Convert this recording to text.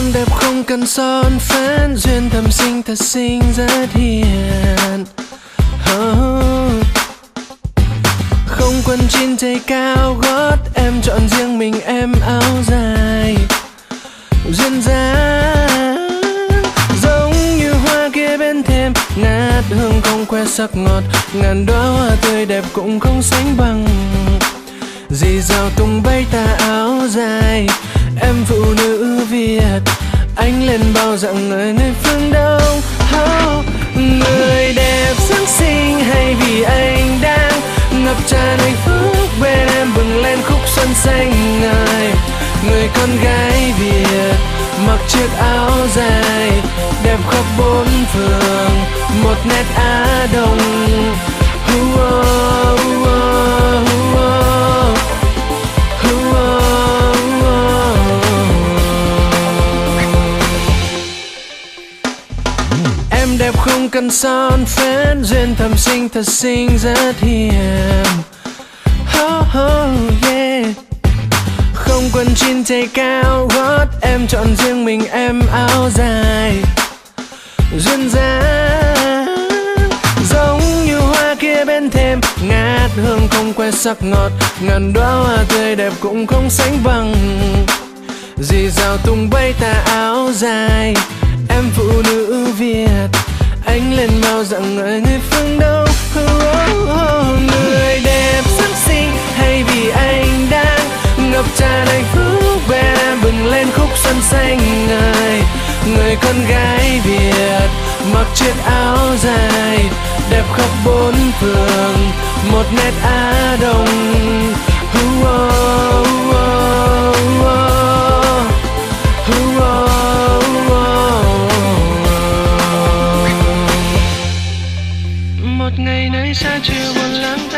Em đẹp không cần son phấn, duyên thầm sinh thật xinh rất hiền. Không quần jean giày cao gót, em chọn riêng mình em áo dài. Duyên dáng giống như hoa kia bên thềm, ngát hương không khoe sắc ngọt, ngàn đóa hoa tươi đẹp cũng không sánh bằng. Dì dào tung bay tà áo dài, em phụ nữ Việt, anh lên bao dạng người phương Đông. Người đẹp sáng xinh hay vì anh đang ngập tràn hạnh phúc, bên em bừng lên khúc xuân xanh ngời. Người con gái Việt mặc chiếc áo dài, đẹp khắp bốn phương, một nét Á Đông. Em đẹp không cần son phấn, duyên thầm sinh thật xinh rất hiền. Yeah. Không quần jean giày cao gót, em chọn riêng mình em áo dài. Duyên dáng giống như hoa kia bên thềm, ngát hương không khoe sắc ngọt, ngàn đóa hoa tươi đẹp cũng không sánh bằng. Dì dào tung bay tà áo dài, em phụ nữ Việt, anh lên bao dạng người phương Đông. Người đẹp sáng xinh hay vì anh đang ngập tràn hạnh phúc, bên em bừng lên khúc xuân xanh ngời. Người con gái Việt mặc chiếc áo dài, đẹp khắp bốn phương, một nét Á Đông. Một ngày nơi xa chiều buồn lãng